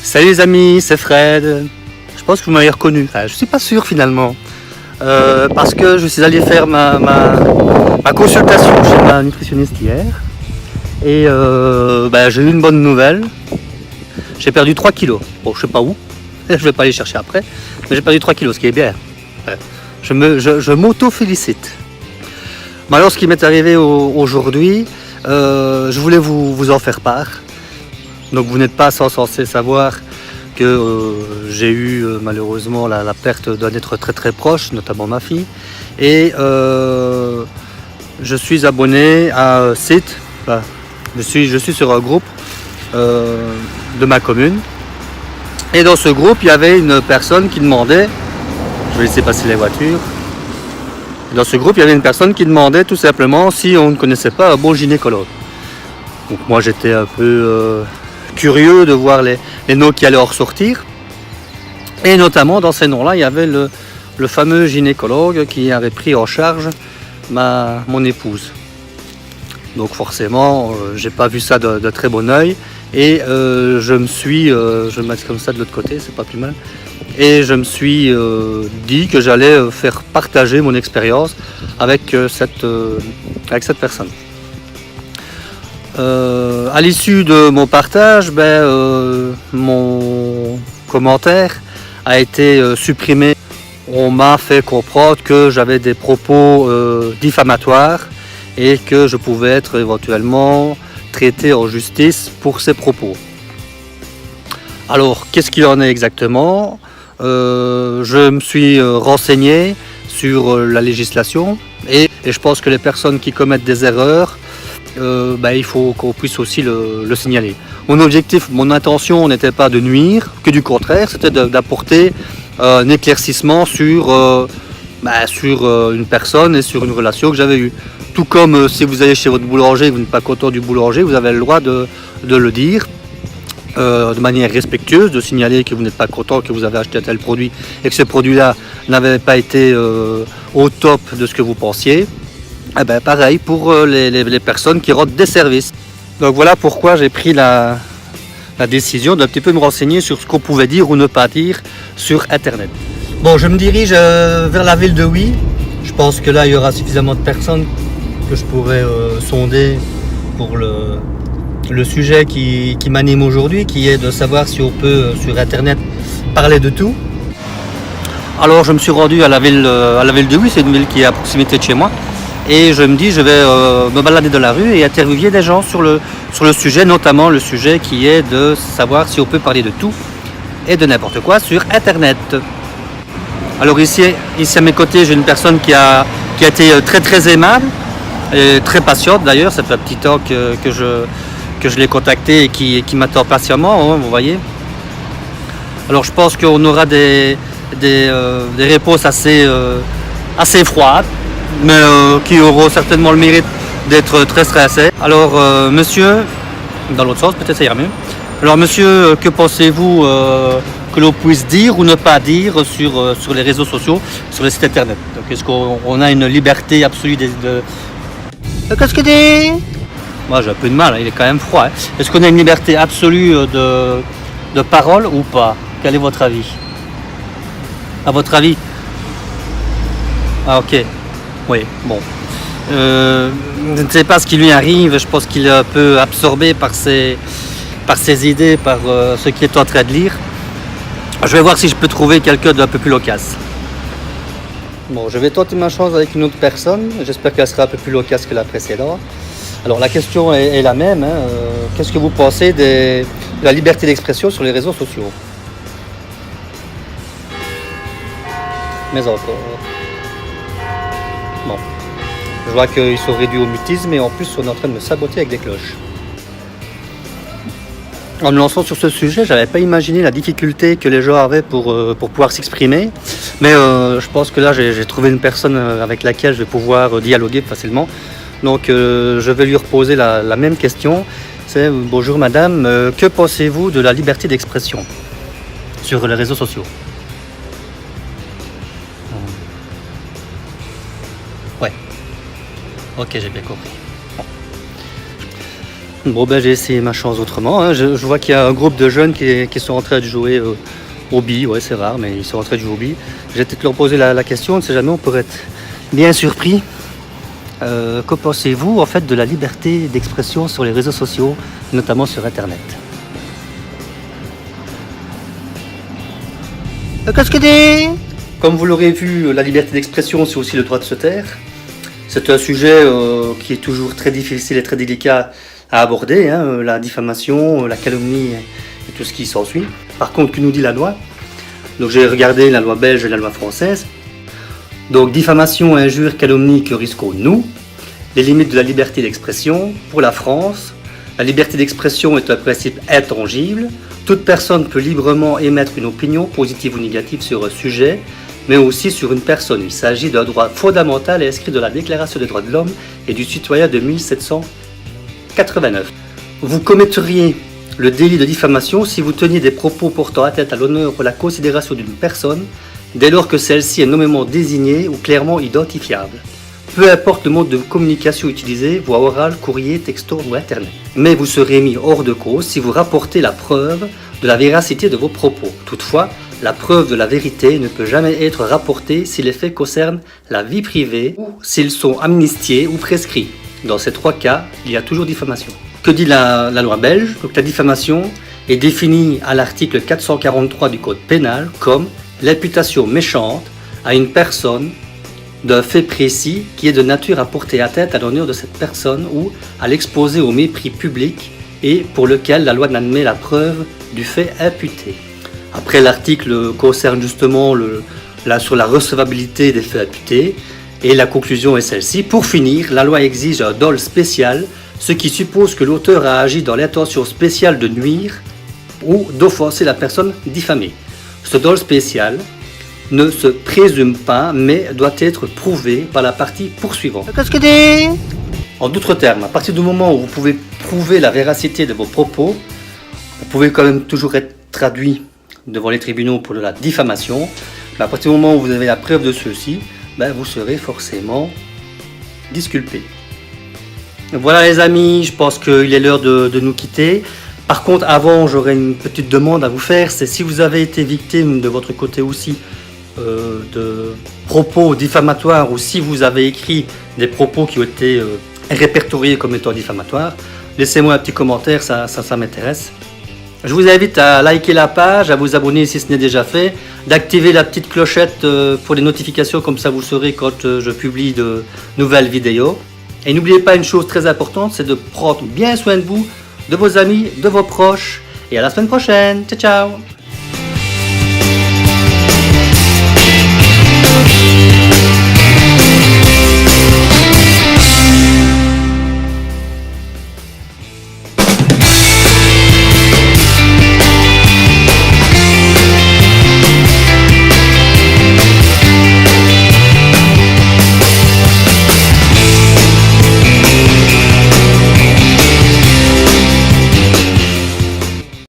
Salut les amis, c'est Fred. Je pense que vous m'avez reconnu. Enfin, je suis pas sûr finalement. Parce que je suis allé faire ma consultation chez ma nutritionniste hier. Et j'ai eu une bonne nouvelle. J'ai perdu 3 kilos. Bon, je sais pas où. Je vais pas aller chercher après. Mais j'ai perdu 3 kilos, ce qui est bien. Je m'auto-félicite. Mais alors, ce qui m'est arrivé aujourd'hui, je voulais vous en faire part. Donc vous n'êtes pas sans censé savoir que j'ai eu malheureusement la perte d'un être très très proche, notamment ma fille. Et je suis abonné à un site, je suis sur un groupe de ma commune. Et dans ce groupe, il y avait une personne qui demandait, je vais laisser passer les voitures. Dans ce groupe, il y avait une personne qui demandait tout simplement si on ne connaissait pas un bon gynécologue. Donc moi j'étais un peu curieux de voir les noms qui allaient en ressortir. Et notamment dans ces noms-là, il y avait le fameux gynécologue qui avait pris en charge mon épouse. Donc forcément, j'ai pas vu ça de très bon oeil. Et je vais mettre comme ça de l'autre côté, c'est pas plus mal. Et je me suis dit que j'allais faire partager mon expérience avec cette personne. À l'issue de mon partage, mon commentaire a été supprimé. On m'a fait comprendre que j'avais des propos diffamatoires et que je pouvais être éventuellement traité en justice pour ces propos. Alors, qu'est-ce qu'il en est exactement ? Je me suis renseigné sur la législation et je pense que les personnes qui commettent des erreurs, il faut qu'on puisse aussi le signaler. Mon objectif, mon intention n'était pas de nuire, que du contraire, c'était d'apporter un éclaircissement sur une personne et sur une relation que j'avais eue. Tout comme si vous allez chez votre boulanger et que vous n'êtes pas content du boulanger, vous avez le droit de le dire de manière respectueuse, de signaler que vous n'êtes pas content, que vous avez acheté un tel produit et que ce produit-là n'avait pas été au top de ce que vous pensiez. Pareil pour les personnes qui rendent des services. Donc voilà pourquoi j'ai pris la décision d'un petit peu me renseigner sur ce qu'on pouvait dire ou ne pas dire sur Internet. Bon, je me dirige vers la ville de Huy. Je pense que là, il y aura suffisamment de personnes que je pourrais sonder pour le sujet qui m'anime aujourd'hui, qui est de savoir si on peut sur Internet parler de tout. Alors je me suis rendu à la ville de Huy, c'est une ville qui est à proximité de chez moi. Et je me dis, je vais me balader dans la rue et interviewer des gens sur le sujet, notamment le sujet qui est de savoir si on peut parler de tout et de n'importe quoi sur Internet. Alors ici à mes côtés, j'ai une personne qui a été très très aimable et très patiente d'ailleurs. Ça fait un petit temps que je l'ai contacté et qui m'attend patiemment, vous voyez. Alors je pense qu'on aura des réponses assez froides, mais qui auront certainement le mérite d'être très stressés. Alors monsieur, dans l'autre sens peut-être ça ira mieux. Alors monsieur, que pensez-vous que l'on puisse dire ou ne pas dire sur les réseaux sociaux, sur les sites internet? Donc est-ce qu'on a une liberté absolue de... Qu'est-ce que dit? Moi j'ai un peu de mal, il est quand même froid. Hein. Est-ce qu'on a une liberté absolue de parole ou pas? Quel est votre avis? À votre avis? Ah ok. Oui, bon. Je ne sais pas ce qui lui arrive, je pense qu'il est un peu absorbé par ses idées, par ce qu'il est en train de lire. Je vais voir si je peux trouver quelqu'un d'un peu plus loquace. Bon, je vais tenter ma chance avec une autre personne, j'espère qu'elle sera un peu plus loquace que la précédente. Alors la question est la même, hein. Qu'est-ce que vous pensez de la liberté d'expression sur les réseaux sociaux? Mais encore... Bon, je vois qu'ils sont réduits au mutisme et en plus on est en train de me saboter avec des cloches. En me lançant sur ce sujet, j'avais pas imaginé la difficulté que les gens avaient pour pouvoir s'exprimer. Mais je pense que là j'ai trouvé une personne avec laquelle je vais pouvoir dialoguer facilement. Donc je vais lui reposer la même question. C'est bonjour madame, que pensez-vous de la liberté d'expression sur les réseaux sociaux? Ouais. Ok, j'ai bien compris. Bon ben j'ai essayé ma chance autrement, hein. Je vois qu'il y a un groupe de jeunes qui sont en train de jouer au billes, ouais c'est rare mais ils sont en train de jouer au billes. Je vais peut-être leur poser la question, on ne sait jamais, on pourrait être bien surpris. Que pensez-vous en fait de la liberté d'expression sur les réseaux sociaux, notamment sur internet? Qu'est-ce que c'est? Comme vous l'aurez vu, la liberté d'expression c'est aussi le droit de se taire. C'est un sujet qui est toujours très difficile et très délicat à aborder, hein, la diffamation, la calomnie et tout ce qui s'ensuit. Par contre, que nous dit la loi? Donc j'ai regardé la loi belge et la loi française. Donc diffamation, injure, calomnie, que risquons-nous? Les limites de la liberté d'expression. Pour la France, la liberté d'expression est un principe intangible. Toute personne peut librement émettre une opinion, positive ou négative, sur un sujet, mais aussi sur une personne. Il s'agit d'un droit fondamental inscrit dans la Déclaration des droits de l'homme et du citoyen de 1789. Vous commettriez le délit de diffamation si vous teniez des propos portant atteinte à l'honneur ou à la considération d'une personne, dès lors que celle-ci est nommément désignée ou clairement identifiable. Peu importe le mode de communication utilisé, voix orale, courrier, texto ou internet. Mais vous serez mis hors de cause si vous rapportez la preuve de la véracité de vos propos. Toutefois, la preuve de la vérité ne peut jamais être rapportée si les faits concernent la vie privée ou s'ils sont amnistiés ou prescrits. Dans ces trois cas, il y a toujours diffamation. Que dit la loi belge? Donc, la diffamation est définie à l'article 443 du Code pénal comme l'imputation méchante à une personne d'un fait précis qui est de nature à porter atteinte à l'honneur de cette personne ou à l'exposer au mépris public et pour lequel la loi n'admet la preuve du fait imputé. Après, l'article concerne justement sur la recevabilité des faits imputés et la conclusion est celle-ci. Pour finir, la loi exige un dol spécial, ce qui suppose que l'auteur a agi dans l'intention spéciale de nuire ou d'offenser la personne diffamée. Ce dol spécial ne se présume pas, mais doit être prouvé par la partie poursuivante. Qu'est-ce que c'est? En d'autres termes, à partir du moment où vous pouvez prouver la véracité de vos propos, vous pouvez quand même toujours être traduit devant les tribunaux pour de la diffamation, mais à partir du moment où vous avez la preuve de ceci, vous serez forcément disculpé. Voilà les amis, je pense qu'il est l'heure de nous quitter. Par contre, avant, j'aurais une petite demande à vous faire, c'est si vous avez été victime de votre côté aussi de propos diffamatoires ou si vous avez écrit des propos qui ont été répertoriés comme étant diffamatoires, laissez-moi un petit commentaire, ça m'intéresse. Je vous invite à liker la page, à vous abonner si ce n'est déjà fait, d'activer la petite clochette pour les notifications, comme ça vous saurez quand je publie de nouvelles vidéos. Et n'oubliez pas une chose très importante, c'est de prendre bien soin de vous, de vos amis, de vos proches. Et à la semaine prochaine. Ciao, ciao!